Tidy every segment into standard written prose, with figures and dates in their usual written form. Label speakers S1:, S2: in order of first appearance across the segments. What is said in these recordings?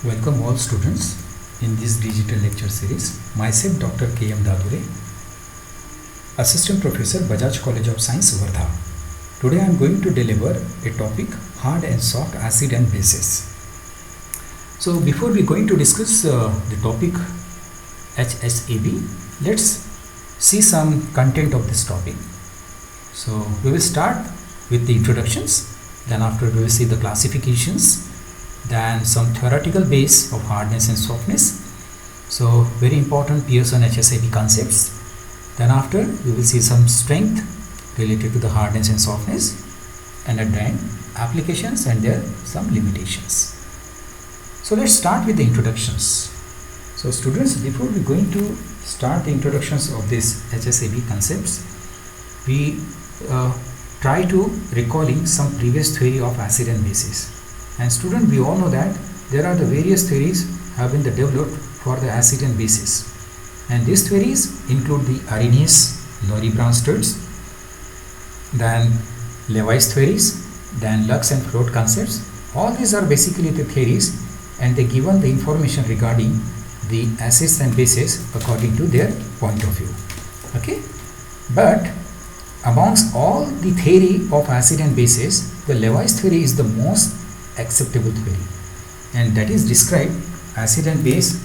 S1: Welcome all students in this digital lecture series. Myself Dr. K.M. Dadure, Assistant Professor, Bajaj College of Science, Wardha. Today I am going to deliver a topic, hard and soft acid and bases. So before we going to discuss the topic HSAB, let's see some content of this topic. So we will start with the introductions, then after we will see the classifications, then some theoretical base of hardness and softness. So very important Pearson HSAB concepts. Then after we will see some strength related to the hardness and softness, and at the end applications and their some limitations. So let's start with the introductions. So students, before we going to start the introductions of this HSAB concepts, we try to recalling some previous theory of acid and bases. And student, we all know that there are the various theories have been developed for the acid and bases, and these theories include the Arrhenius, Lorry-Bronsted, then Levi's theories, then Lux and Float concepts. All these are basically the theories, and they given the information regarding the acids and bases according to their point of view. Okay, but amongst all the theory of acid and bases, the Levi's theory is the most acceptable theory, and that is describe acid and base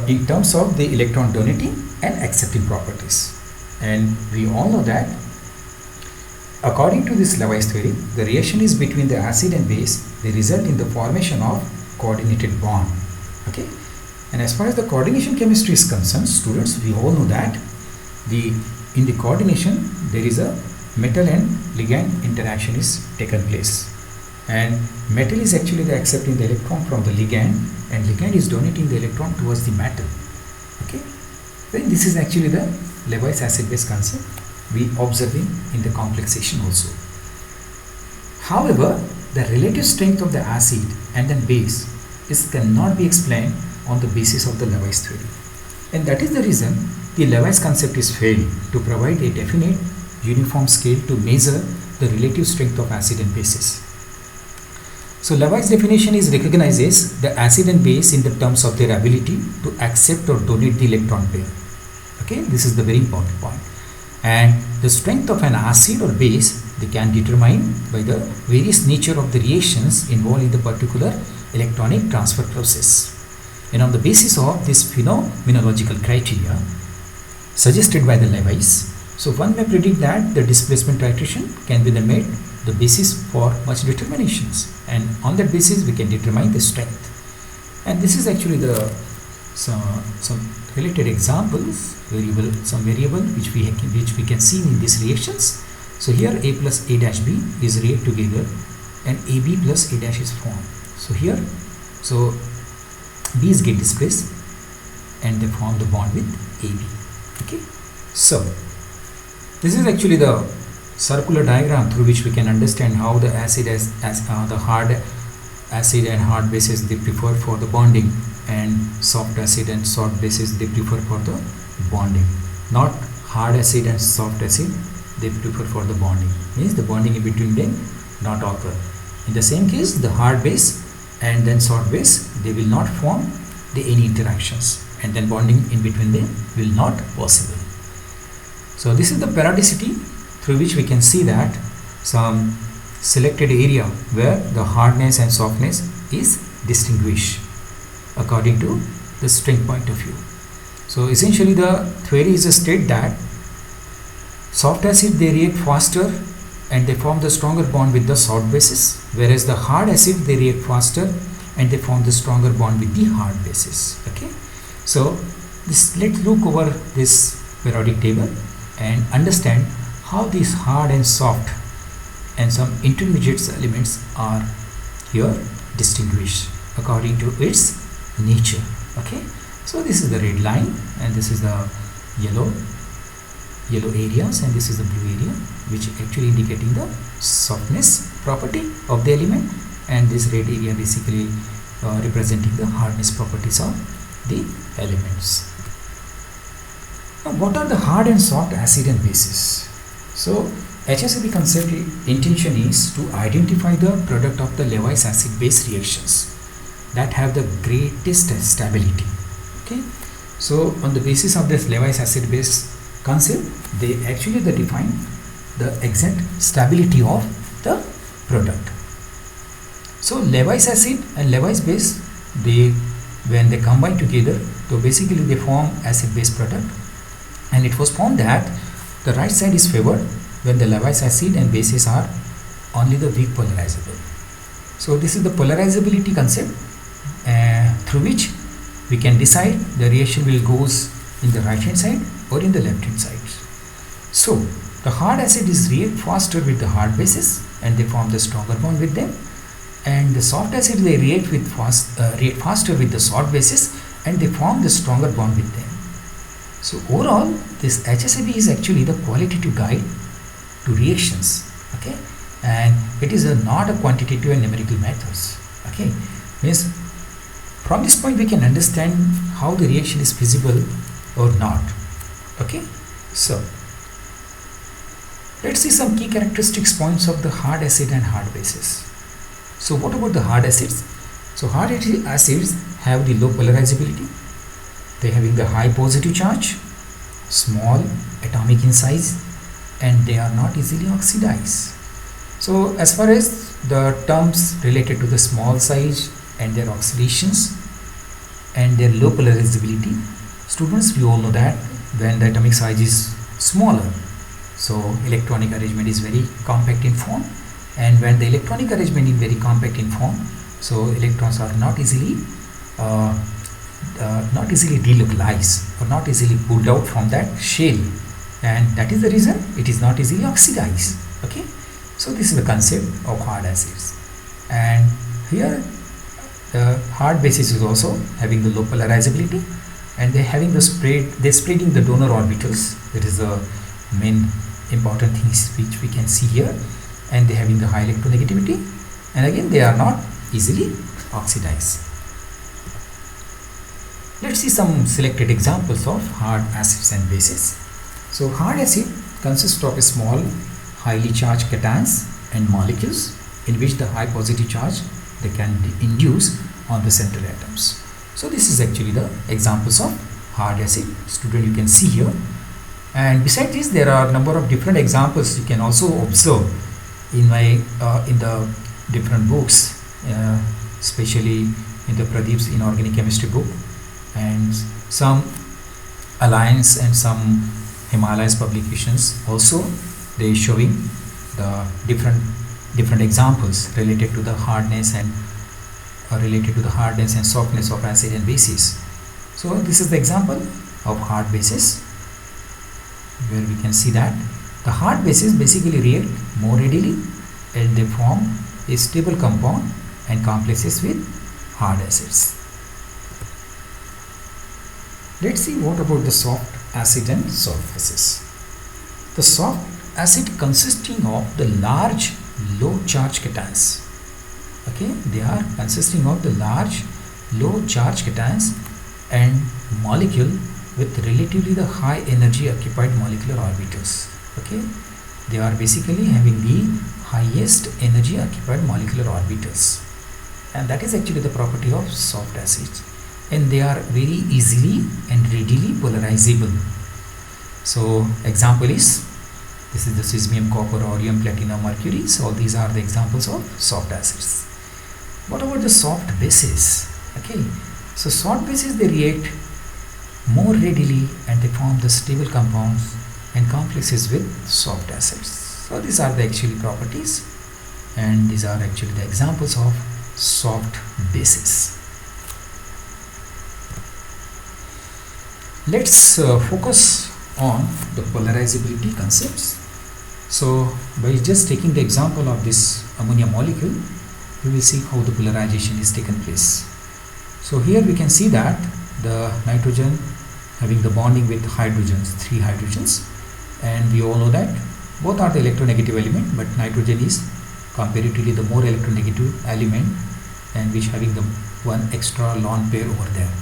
S1: in terms of the electron donating and accepting properties. And we all know that according to this Levi's theory, the reaction is between the acid and base, they result in the formation of coordinated bond. Okay, and as far as the coordination chemistry is concerned, students, we all know that in the coordination there is a metal and ligand interaction is taken place, and metal is actually the accepting the electron from the ligand, and ligand is donating the electron towards the metal. Okay, then this is actually the Levi's acid-base concept we observing in the complexation also. However, the relative strength of the acid and then base cannot be explained on the basis of the Levi's theory, and that is the reason the Levi's concept is failed to provide a definite uniform scale to measure the relative strength of acid and bases. So Levi's definition is recognizes the acid and base in the terms of their ability to accept or donate the electron pair. Okay, this is the very important point. And the strength of an acid or base they can determine by the various nature of the reactions involved in the particular electronic transfer process. And on the basis of this phenomenological criteria suggested by the Levi's, so one may predict that the displacement titration can be made the basis for much determinations, and on that basis we can determine the strength. And this is actually the some related examples, some variable which we can see in these reactions. So here A plus A dash B is react together, and AB plus A dash is formed. So here, so B's get displaced and they form the bond with AB. Okay, so this is actually the circular diagram through which we can understand how the acid the hard acid and hard bases they prefer for the bonding, and soft acid and soft bases they prefer for the bonding. Not hard acid and soft acid they prefer for the bonding, means the bonding in between them not occur. In the same case, the hard base and then soft base they will not form any interactions, and then bonding in between them will not possible. So this is the periodicity through which we can see that some selected area where the hardness and softness is distinguished according to the strength point of view. So essentially the theory is a state that soft acid they react faster and they form the stronger bond with the soft bases, whereas the hard acid they react faster and they form the stronger bond with the hard bases. Okay, so let's look over this periodic table and understand how these hard and soft and some intermediate elements are here distinguished according to its nature. Okay, so this is the red line, and this is the yellow areas, and this is the blue area, which actually indicating the softness property of the element, and this red area basically representing the hardness properties of the elements. Now, what are the hard and soft acid and bases? So HSAB concept intention is to identify the product of the Levi's acid-base reactions that have the greatest stability. Okay, so on the basis of this Lewis acid base concept, they actually define the exact stability of the product. So Lewis acid and Lewis base, when they combine together, so basically they form acid base product, and it was found that the right side is favored when the Lewis acid and bases are only the weak polarizable. So this is the polarizability concept through which we can decide the reaction will goes in the right hand side or in the left hand side. So the hard acid is react faster with the hard bases and they form the stronger bond with them, and the soft acid they react faster with the soft bases and they form the stronger bond with them. So overall, this HSAB is actually the qualitative guide to reactions. Okay, and it is not a quantitative and numerical methods. Okay, means from this point we can understand how the reaction is feasible or not. Okay, so let's see some key characteristics points of the hard acid and hard bases. So what about the hard acids? So hard acids have the low polarizability, they having the high positive charge, small atomic in size, and they are not easily oxidized. So as far as the terms related to the small size and their oxidations and their low polarizability, students, we all know that when the atomic size is smaller, so electronic arrangement is very compact in form, and when the electronic arrangement is very compact in form, so electrons are not easily delocalized or not easily pulled out from that shell, and that is the reason it is not easily oxidized. Okay, so this is the concept of hard acids, and here the hard bases is also having the low polarizability, and they having the spreading the donor orbitals. That is the main important things which we can see here, and they having the high electronegativity, and again they are not easily oxidized. Let's see some selected examples of hard acids and bases. So hard acid consists of a small highly charged cations and molecules in which the high positive charge they can induce on the central atoms. So this is actually the examples of hard acid. Student, you can see here, and besides this there are a number of different examples you can also observe in the different books, especially in the Pradeep's inorganic chemistry book, and some Alliance and some Himalayas publications also they showing the different examples related to the hardness and softness of acid and bases. So this is the example of hard bases, where we can see that the hard bases basically react more readily and they form a stable compound and complexes with hard acids. Let's see what about the soft acid and soft bases. The soft acid consisting of the large low charge cations. Okay, they are consisting of the large low charge cations and molecule with relatively the high energy occupied molecular orbitals. Okay, they are basically having the highest energy occupied molecular orbitals, and that is actually the property of soft acids, and they are very easily and readily polarizable. So example is, this is the cesium, copper, orium, platinum, mercury. So these are the examples of soft acids. What about the soft bases? Okay, so soft bases they react more readily and they form the stable compounds and complexes with soft acids. So these are the actual properties, and these are actually the examples of soft bases. Let's focus on the polarizability concepts. So by just taking the example of this ammonia molecule, we will see how the polarization is taken place. So here we can see that the nitrogen having the bonding with hydrogens, 3 hydrogens, and we all know that both are the electronegative element, but nitrogen is comparatively the more electronegative element, and which having the one extra lone pair over there.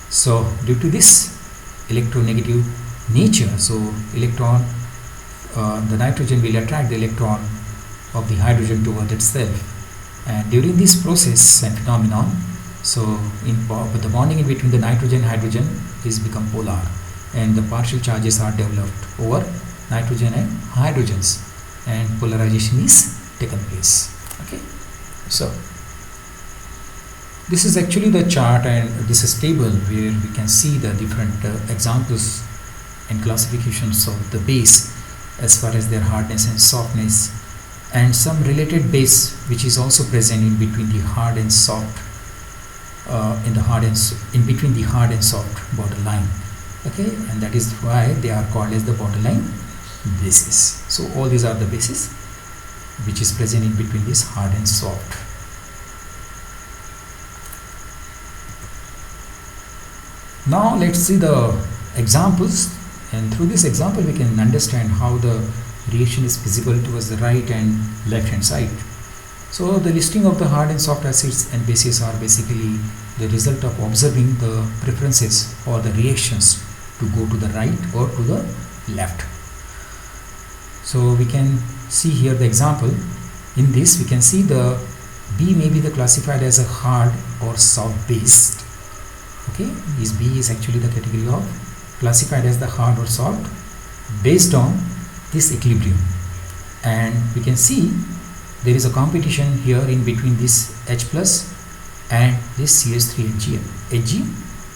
S1: So due to this electronegative nature, so the nitrogen will attract the electron of the hydrogen towards itself, and during this process and phenomenon, So the bonding in between the nitrogen and hydrogen is become polar, and the partial charges are developed over nitrogen and hydrogens, and polarization is taken place. Okay, so this is actually the chart, and this is table where we can see the different examples and classifications of the base as far as their hardness and softness, and some related base which is also present in between the hard and soft, in between the hard and soft borderline. Okay, and that is why they are called as the borderline bases. So all these are the bases which is present in between this hard and soft. Now let's see the examples, and through this example we can understand how the reaction is feasible towards the right and left hand side. So the listing of the hard and soft acids and bases are basically the result of observing the preferences or the reactions to go to the right or to the left. So we can see here the example. In this we can see the B may be classified as a hard or soft based. Okay, this B is actually the category of classified as the hard or soft based on this equilibrium, and we can see there is a competition here in between this H plus and this CH3 Hg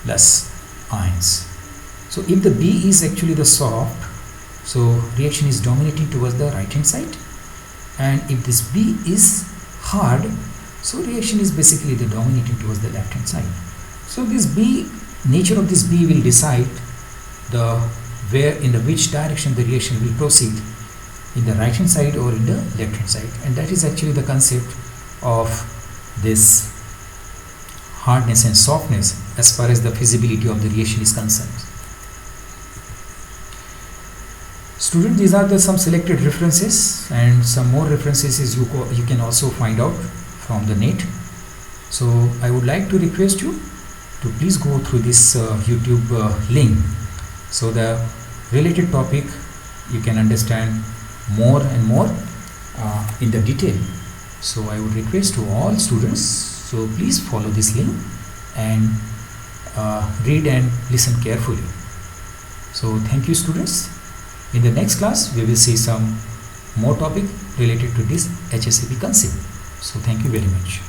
S1: plus ions. So if the B is actually the soft, so reaction is dominating towards the right hand side, and if this B is hard, so reaction is basically the dominating towards the left hand side. So this B, nature of this B will decide the which direction the reaction will proceed, in the right hand side or in the left hand side, and that is actually the concept of this hardness and softness as far as the feasibility of the reaction is concerned. Students, these are some selected references, and some more references you can also find out from the net. So I would like to request you to please go through this YouTube link, so the related topic you can understand more and more in the detail. So I would request to all students, so please follow this link and read and listen carefully. So thank you students. In the next class we will see some more topic related to this HSAB concept. So thank you very much.